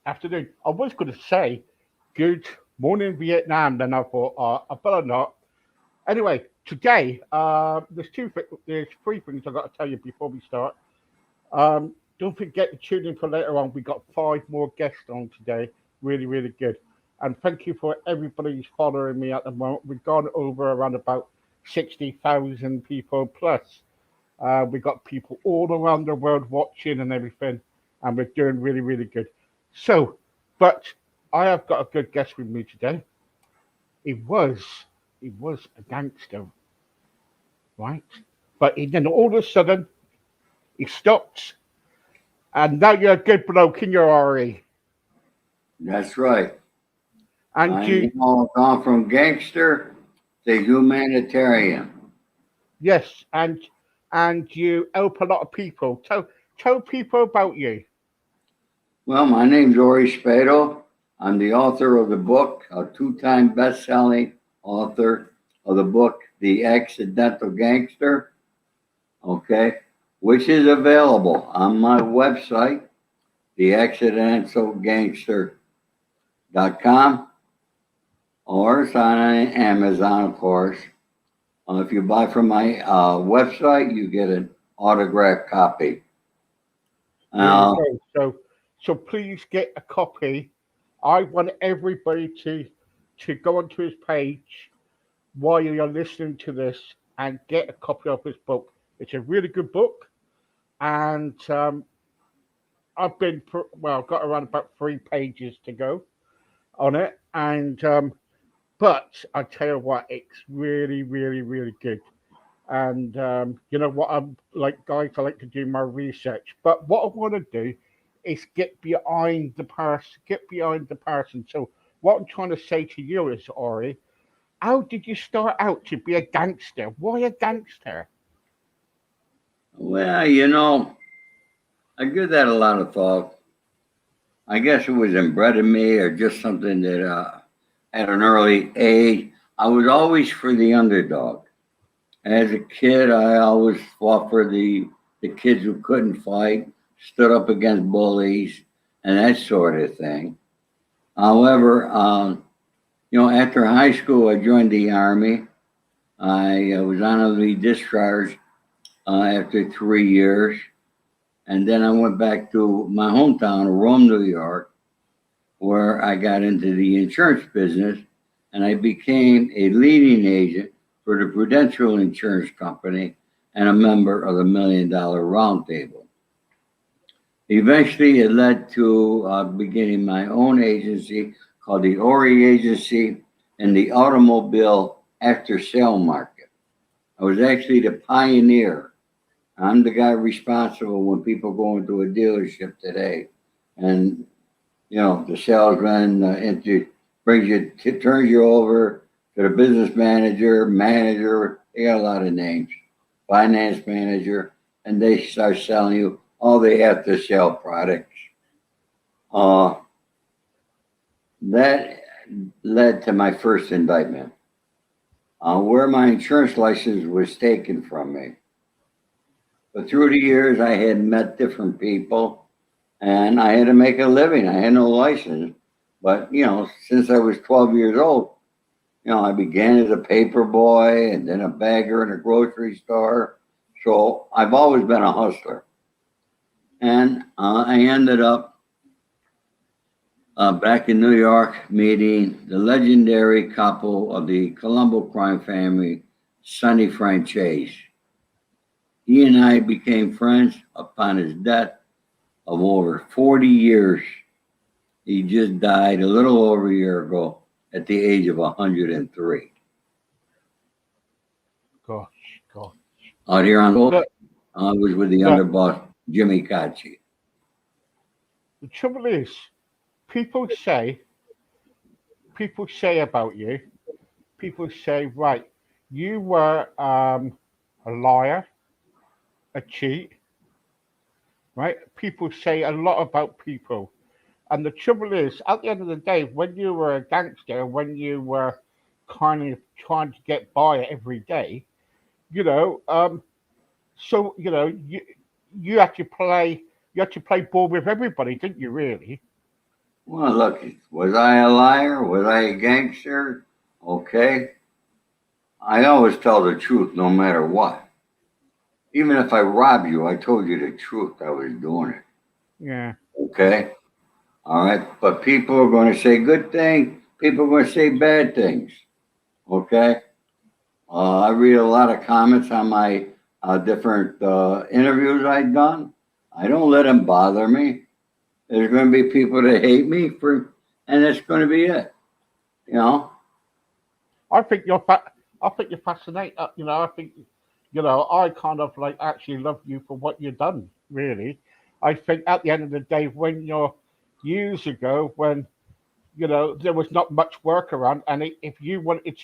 afternoon. I was going to say good morning, Vietnam, then I thought, I better not. Anyway, today, there's three things I've got to tell you before we start. Don't forget to tune in for later on. We got five more guests on today. Really, really good. And thank you for everybody who's following me at the moment. We've gone over around about 60,000 people plus. We got people all around the world watching and everything, and we're doing really, really good. So, but I have got a good guest with me today. He was, he was a gangster, right? But then all of a sudden he stopped, and now you're a good bloke in your Ari. That's right. And I'm you, gone from gangster to humanitarian. yes, and you help a lot of people. Tell people about you. Well, my name's Ori Spado. I'm the author of the book, a two-time best-selling author of the book, The Accidental Gangster, okay, which is available on my website, theaccidentalgangster.com, or it's on Amazon, of course. If you buy from my website, you get an autographed copy. There you Uh, go. So please get a copy. I want everybody to go onto his page while you're listening to this and get a copy of his book. It's a really good book, and I've got around about 3 pages to go on it, and but I tell you what, it's really, really, really good. And you know what I'm like, guys. I like to do my research, but what I want to do is get behind the person. So what I'm trying to say to you is, Ori, how did you start out to be a gangster? Why a gangster? well, I give that a lot of thought. I guess it was inbred in me or just something that at an early age, I was always for the underdog. As a kid, I always fought for the kids who couldn't fight, stood up against bullies, and that sort of thing. However, after high school, I joined the Army. I was honorably discharged after 3 years. And then I went back to my hometown of Rome, New York, where I got into the insurance business and I became a leading agent for the Prudential Insurance Company and a member of the $1 Million Roundtable. Eventually, it led to beginning my own agency called the Ori Agency in the automobile after sale market. I was actually the pioneer. I'm the guy responsible when people go into a dealership today, and the salesman turns you over to the business manager, manager. They got a lot of names, finance manager, and they start selling you all they have to sell products. Uh, that led to my first indictment, where my insurance license was taken from me. But through the years, I had met different people and I had to make a living. I had no license. But, since I was 12 years old, I began as a paper boy and then a bagger in a grocery store. So I've always been a hustler. And I ended up back in New York meeting the legendary couple of the Colombo crime family, Sonny Franchese. He and I became friends upon his death of over 40 years. He just died a little over a year ago at the age of 103. Gosh, gosh. Out here on Look, I was with the look. underboss, Jimmy Cacci. The trouble is, people say, people say about you. People say, right, you were a liar, a cheat, right? People say a lot about people. And the trouble is, at the end of the day, when you were a gangster, when you were kind of trying to get by every day, you know, so you had to play ball with everybody, didn't you? Really? Well, look, was I a liar? Was I a gangster? Okay. I always tell the truth no matter what. Even if I rob you, I told you the truth. I was doing it. Yeah. Okay. All right. But people are going to say good things. People are going to say bad things. Okay. I read a lot of comments on my different interviews I've done. I don't let them bother me. There's going to be people that hate me for, and that's going to be it. You know. I think you're I think you're fascinating. I think I kind of like actually love you for what you've done. Really, I think at the end of the day, when you're years ago, when there was not much work around, and if you wanted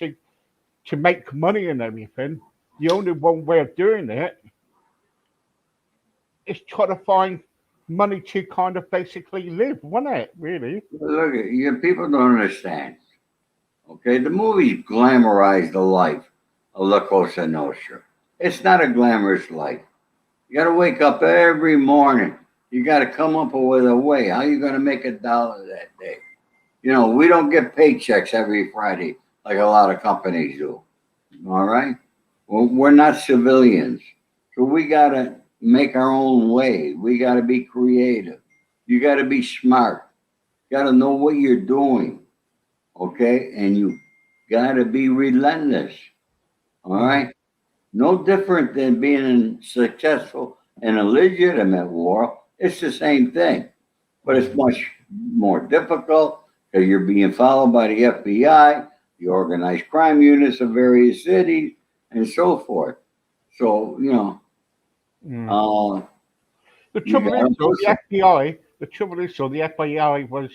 to make money and everything, the only one way of doing it is try to find money to kind of basically live, wasn't it? Really? Look, you people don't understand. Okay, the movies glamorize the life of La Cosa Nostra. It's not a glamorous life. You got to wake up every morning. You got to come up with a way. How you going to make $1 that day? We don't get paychecks every Friday like a lot of companies do. All right, well, we're not civilians, so we got to make our own way. We got to be creative. You got to be smart. You got to know what you're doing. Okay, and you got to be relentless. All Mm. right, no different than being successful in a legitimate war. It's the same thing, but it's Mm. much more difficult because you're being followed by the FBI, the organized crime units of various cities, and so forth. So Mm. uh, The you trouble got is, to though, do the something. FBI. The trouble is, though, the FBI was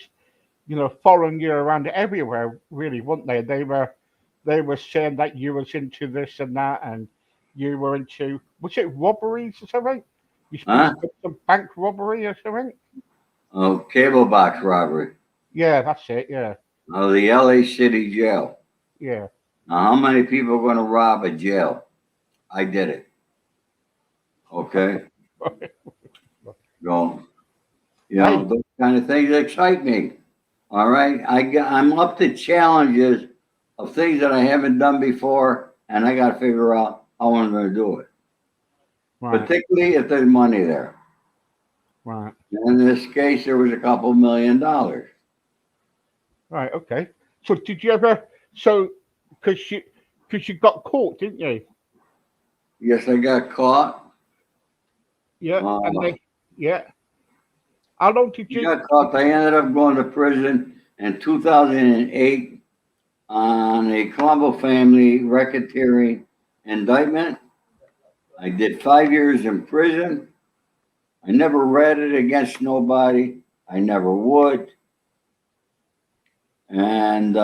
following you around everywhere, really, weren't they? They were saying that you was into this and that, and you were into was it robberies or something? You supposed Huh? to do some bank robbery or something? Oh, cable box robbery Yeah, that's it. Yeah, of the LA City Jail. yeah. Now, how many people are going to rob a jail? I did it. Okay. So, Hey, those kind of things excite me. All right. I'm up to challenges of things that I haven't done before, and I got to figure out how I'm going to do it, right, particularly if there's money there. right, In this case, there was a couple $1 million. right. Okay. So did you ever? So because you got caught, didn't you? Yes, I got caught. Yeah, and Uh, yeah. How long did I you? got caught. I ended up going to prison in 2008 on a Colombo family racketeering indictment. I did 5 years in prison. I never read it against nobody. I never would. And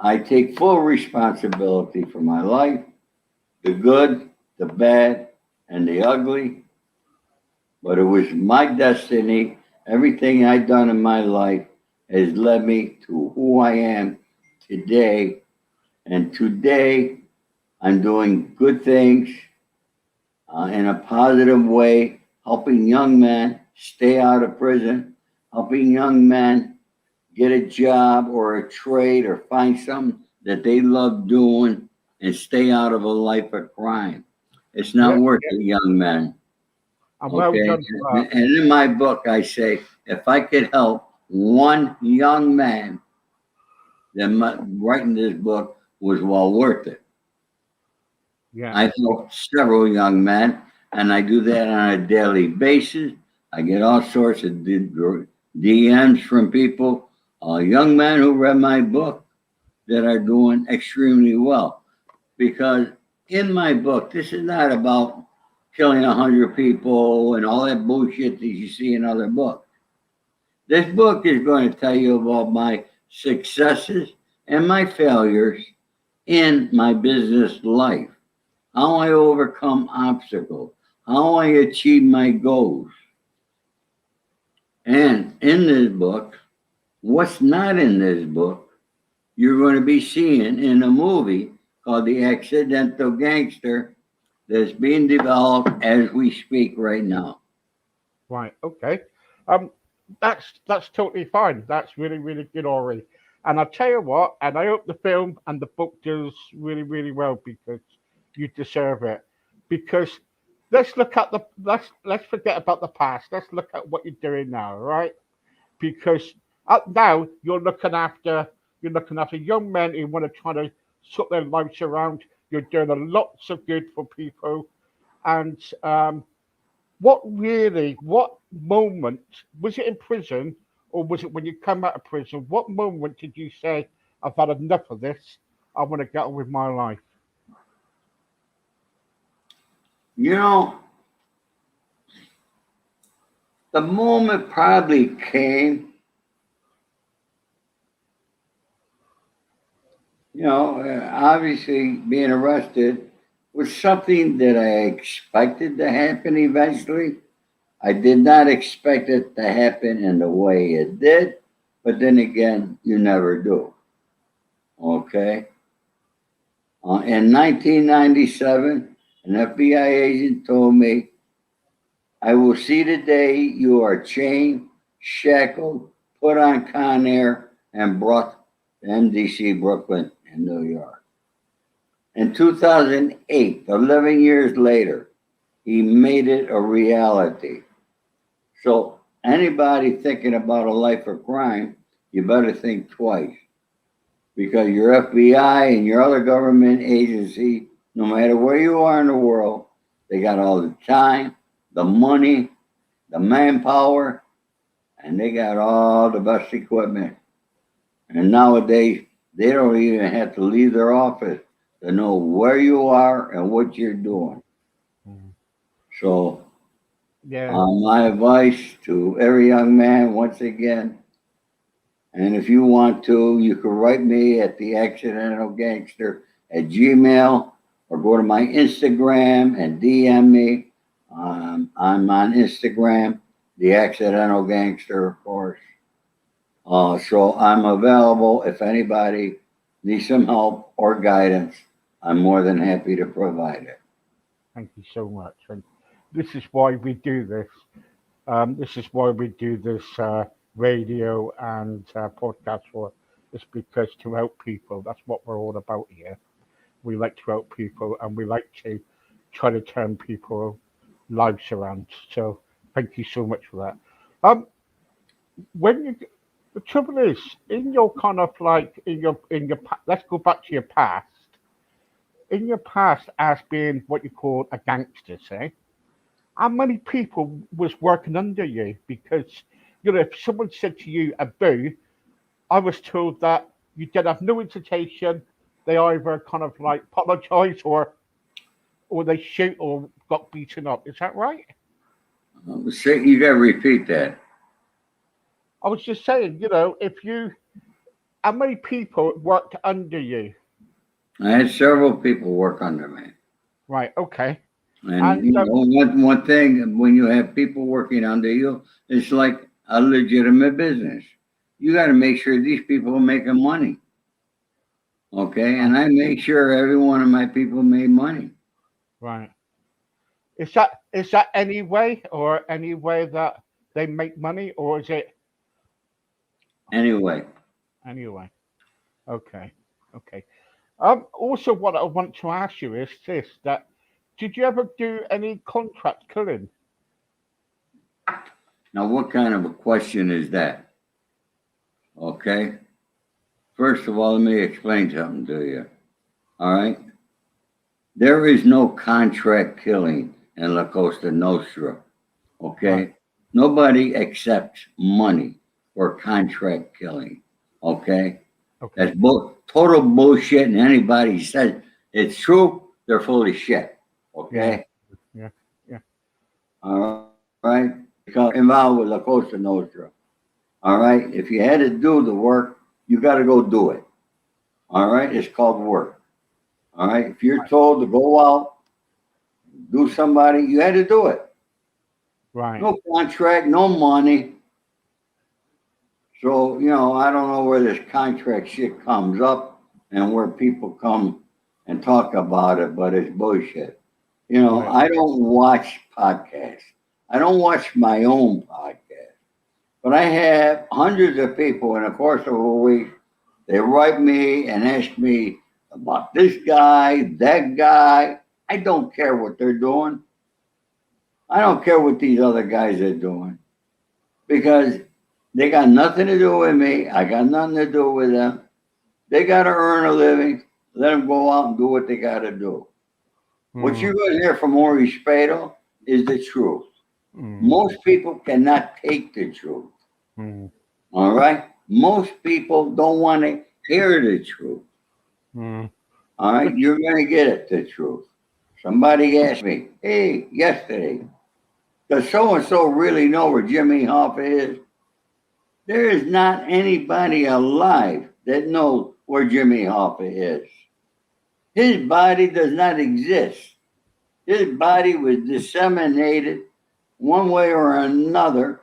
I take full responsibility for my life, the good, the bad, and the ugly. But it was my destiny. Everything I've done in my life has led me to who I am today. And today, I'm doing good things in a positive way, helping young men stay out of prison, helping young men get a job or a trade or find something that they love doing and stay out of a life of crime. It's not Yeah, worth it, young men. and well Okay. done for that. And in my book, I say if I could help one young man, then writing this book was well worth it. Yeah. I help several young men, and I do that on a daily basis. I get all sorts of DMs from people, young men who read my book that are doing extremely well. Because in my book, this is not about killing 100 people and all that bullshit that you see in other books. This book is going to tell you about my successes and my failures in my business life, how I overcome obstacles, how I achieve my goals. And in this book, what's not in this book, you're going to be seeing in a movie called The Accidental Gangster that's being developed as we speak right now. Right. Okay. Um. that's totally fine. That's really, really good, Ori. And I'll tell you what, and I hope the film and the book does really, really well because you deserve it. Because let's forget about the past. Let's look at what you're doing now, right? Because up now you're looking after young men who want to try to sort their lives around. You're doing a lots of good for people, and what moment was it in prison or was it when you come out of prison? What moment did you say, I've had enough of this? I want to get on with my life. You know, the moment probably came, obviously being arrested was something that I expected to happen eventually. I did not expect it to happen in the way it did, but then again, you never do. Okay. In 1997, an FBI agent told me, I will see the day you are chained, shackled, put on Con Air, and brought to MDC Brooklyn in New York. In 2008, 11 years later, he made it a reality. So, anybody thinking about a life of crime, you better think twice because your FBI and your other government agency, no matter where you are in the world, they got all the time, the money, the manpower, and they got all the best equipment. And nowadays, they don't even have to leave their office to know where you are and what you're doing. Mm. So, Yeah, my advice to every young man, once again, and if you want to, you can write me at the accidental gangster at Gmail or go to my Instagram and DM me. I'm on Instagram, the accidental gangster, of course. So I'm available if anybody needs some help or guidance. I'm more than happy to provide it. thank you so much. And this is why we do this. This is why we do this radio and podcast for. It's because to help people. That's what we're all about here. We like to help people, and we like to try to turn people lives around. So thank you so much for that. When you the trouble is in your kind of like let's go back to your past. In your past, as being what you call a gangster, say, how many people was working under you? Because if someone said to you a boo, I was told that you did have no hesitation. They either kind of like apologize or they shoot or got beaten up. Is that right? You got to repeat that. I was just saying, if you how many people worked under you? I had several people work under me. Right, okay. And And one thing when you have people working under you, it's like a legitimate business. You got to make sure these people are making money. Okay, right, and I make sure every one of my people made money. right. Is that any way that they make money or is it Anyway, anyway? Okay. Okay. Also what I want to ask you is this that did you ever do any contract killing? now what kind of a question is that? Okay, first of all, let me explain something to you. All right, there is no contract killing in La Costa Nostra. Right. Okay, nobody accepts money for contract killing. Okay, Okay. that's total bullshit, and anybody says it's true, they're full of shit. Yeah. Okay, Yeah. Yeah. all right, because involved with La Costa Nostra. All right, if you had to do the work, you got to go do it. All right, it's called work. All right, if you're Right. told to go out, do somebody, you had to do it. Right. No contract, no money. So, I don't know where this contract shit comes up and where people come and talk about it, but it's bullshit. Right. I don't watch podcasts. I don't watch my own podcast. But I have hundreds of people in the course of a week. They write me and ask me about this guy, that guy. I don't care what they're doing. I don't care what these other guys are doing because they got nothing to do with me. I got nothing to do with them. They got to earn a living. Let them go out and do what they got to do. What you're going to hear from Maurice Spado is the truth. Most people cannot take the truth. All right? Most people don't want to hear the truth. All right? You're going to get it, the truth. Somebody asked me, hey, yesterday, does so-and-so really know where Jimmy Hoffa is? There is not anybody alive that knows where Jimmy Hoffa is. His body does not exist. His body was disseminated one way or another.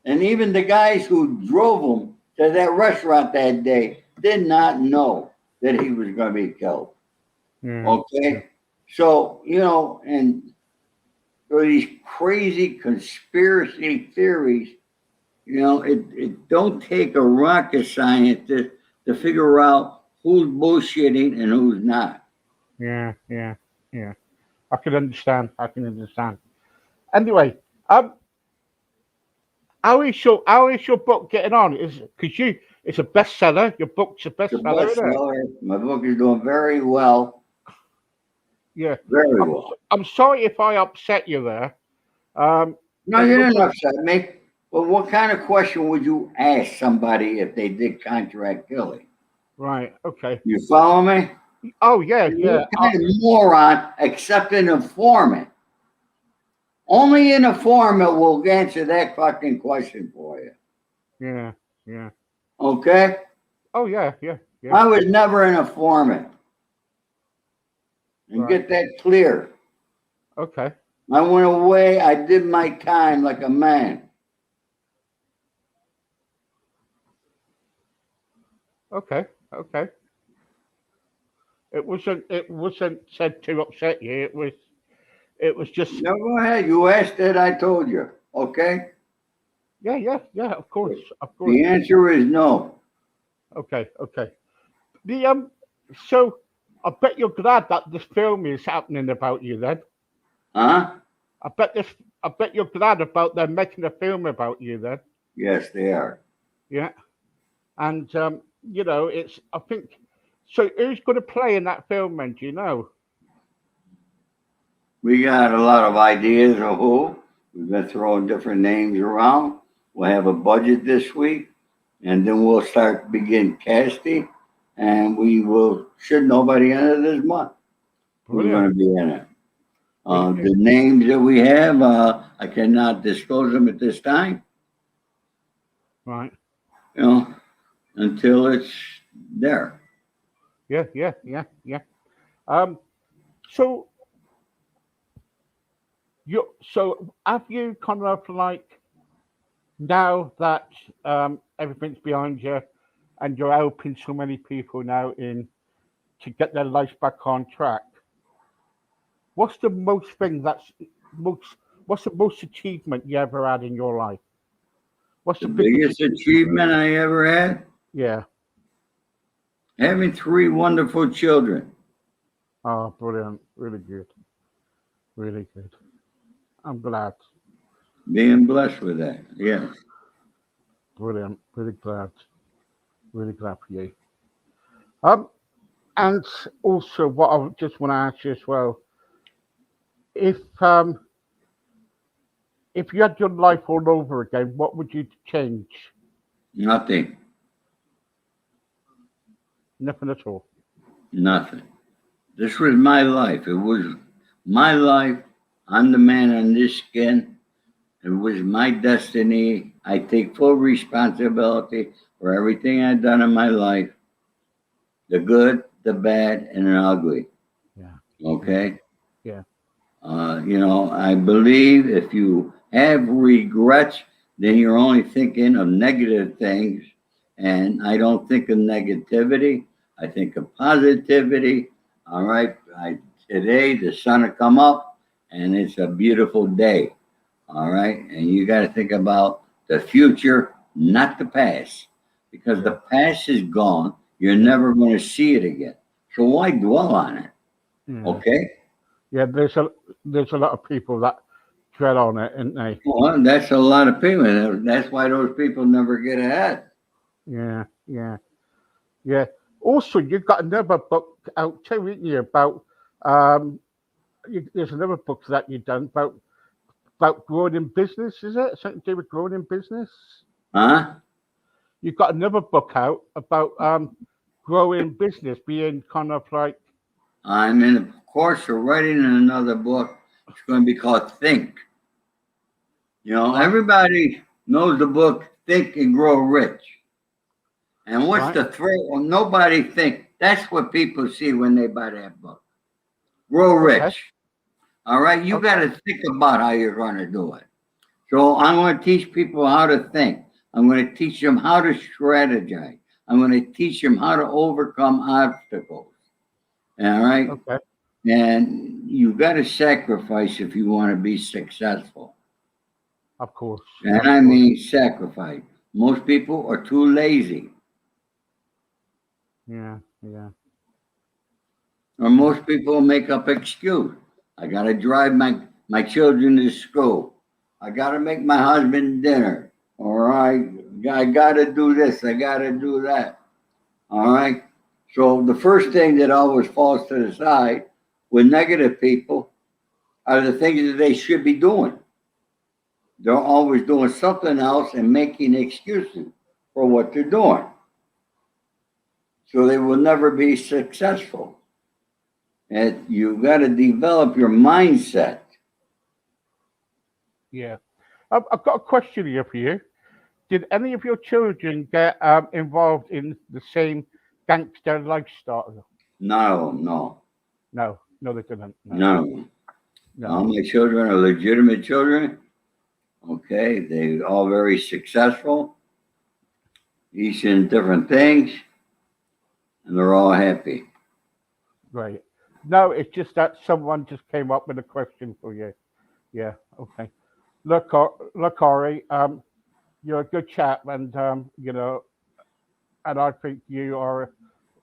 And even the guys who drove him to that restaurant that day did not know that he was going to be killed. Okay? So, and for these crazy conspiracy theories, it don't take a rocket scientist to figure out who's bullshitting and who's not. Yeah. I can understand. Anyway, how is your book getting on? It's a bestseller. Your book's a bestseller, isn't it? My book is doing very well. Yeah. Very well. I'm sorry if I upset you there. No, you didn't upset me. But what kind of question would you ask somebody if they did contract killing? Right. Okay. You follow me? Oh yeah. What kind of moron accept an informant? Only an informant will answer that fucking question for you. Yeah. Okay? Oh yeah. I was never an informant. And get that clear. Okay. I went away. I did my time like a man. Okay. It wasn't said to upset you. It was just. No, go ahead. You asked it. I told you. Okay. Yeah. Of course. The answer is no. Okay. So I bet you're glad that this film is happening about you then. Huh? I bet you're glad about them making a film about you then. Yes, they are. Yeah. And it's I think so who's gonna play in that film then, do you know? We got a lot of ideas of who. We've been throwing different names around. We'll have a budget this week, and then we'll begin casting, and we should know by the end of this month who's going to be in it. The names that we have, I cannot disclose them at this time. Right. Until it's there. Yeah. So have you kind of like now that everything's behind you and you're helping so many people now to get their life back on track? What's the most achievement you ever had in your life? What's the biggest achievement I ever had? Yeah. Having 3 wonderful children. Oh, brilliant. Really good. I'm glad. Being blessed with that. Yeah. Brilliant. Really glad for you. And also what I just want to ask you as well, if you had your life all over again, what would you change? Nothing. Nothing at all. Nothing. This was my life. It was my life. I'm the man on this skin. It was my destiny. I take full responsibility for everything I've done in my life. The good, the bad, and the ugly. Yeah. Okay? Yeah. I believe if you have regrets, then you're only thinking of negative things. And I don't think of negativity. I think of positivity. All right. Today, the sun will come up and it's a beautiful day. All right. And you got to think about the future, not the past. Because the past is gone. You're never going to see it again. So why dwell on it? Yeah. Okay? Yeah, there's a lot of people that tread on it, isn't they? Well, that's a lot of people. That's why those people never get ahead. Yeah, yeah, yeah. Also, you've got another book out too, isn't you, about there's another book that you've done about growing in business, is it? Something to do with growing in business? Huh? You've got another book out about growing business, being kind of like I'm in the course of writing another book. It's going to be called Think. right, Everybody knows the book Think and Grow Rich. And what's right, the thrill? Well, nobody think. That's what people see when they buy that book. Grow okay, rich. All right. You got okay, to think about how you're going to do it. So I'm going to teach people how to think. I'm going to teach them how to strategize. I'm going to teach them how to overcome obstacles. All right. okay, And you got to sacrifice if you want to be successful. of course, And of I course, mean sacrifice. Most people are too lazy, yeah, yeah, or yeah, most people make up excuse. I got to drive my children to school. I got to make my husband dinner. All right. I got to do this. I got to do that. All right. So the first thing that always falls to the side with negative people are the things that they should be doing. They're always doing something else and making excuses for what they're doing. So they will never be successful. And you got to develop your mindset. yeah. I've got a question here for you. Did any of your children get involved in the same gangster lifestyle? No, no, No, no, they didn't. No, no. no. All my children are legitimate children. Okay, they all very successful, each in different things, and they're all happy. Right. No, it's just that someone just came up with a question for you. Yeah. Okay. Look, Ari. You're a good chap, and and I think you are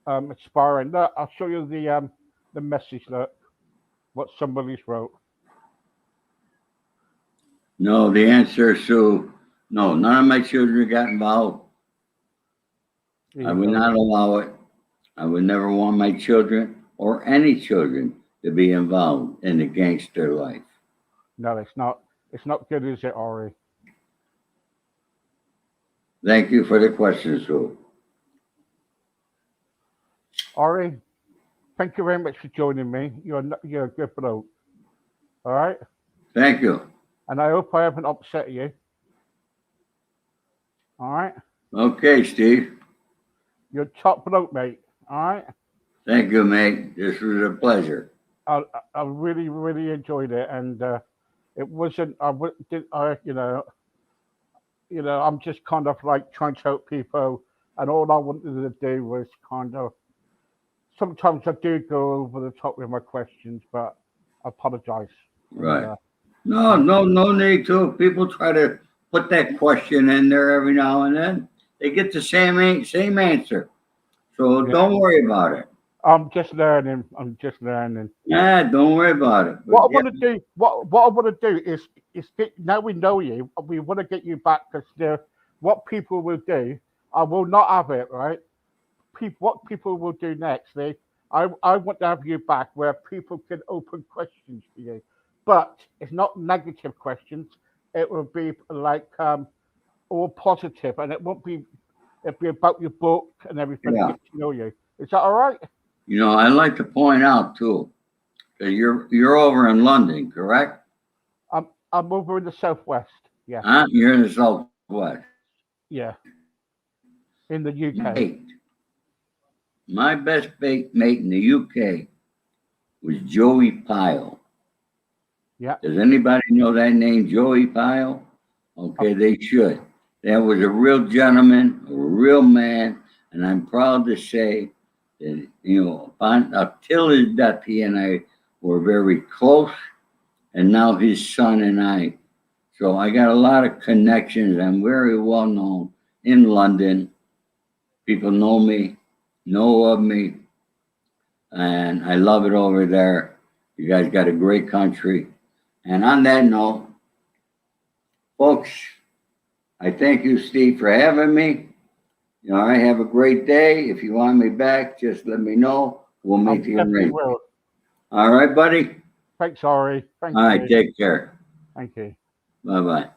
inspiring. Look, I'll show you the message. Look, what somebody's wrote. No, the answer is so no, none of my children got involved. Here I you would go. not allow it. I would never want my children or any children to be involved in the gangster life. No, it's not. It's not good, is it, Ari? Thank you for the question, Sue. Ari, thank you very much for joining me. You're a good bloke. All right, Thank you. and I hope I haven't upset you. All right, Okay, Steve. you're a top bloke, mate. All right, Thank you, mate. This was a pleasure. I really really enjoyed it, and it wasn't. Did I I'm just kind of like trying to help people, and all I wanted to do was kind of. Sometimes I do go over the top with my questions, but I apologize. And Right. No, thank no, you. no need to. People try to put that question in there every now and then. They get the same answer. So Yeah, don't worry about it. I'm just learning. I'm just learning. Yeah, don't worry about it. But What I yeah, want to do, what I want to do is now we know you. We want to get you back because what people will do. I will not have it right. What people will do next? I want to have you back where people can open questions for you, but it's not negative questions. It will be like all positive, and it won't be. It'll be about your book and everything to yeah. get to know you. Is that all right? I'd like to point out too that you're over in London, correct? I'm over in the southwest. Yeah, Huh? You're in the Southwest. yeah, in the UK. Mate, my best mate in the UK was Joey Pyle. Yeah, Does anybody know that name, Joey Pyle? of, Okay, they should. That was a real gentleman, a real man, and I'm proud to say that, up till his death, he and I were very close, and now his son and I So I got a lot of connections. I'm very well known in London. People know me, know of me, and I love it over there. You guys got a great country. And on that note, folks, I thank you, Steve, for having me. All right, have a great day. If you want me back, just let me know. We'll I make the definitely arrangement. will. All right, buddy? Thanks, Ari. Thank All right, you. take care. Thank you. Bye-bye.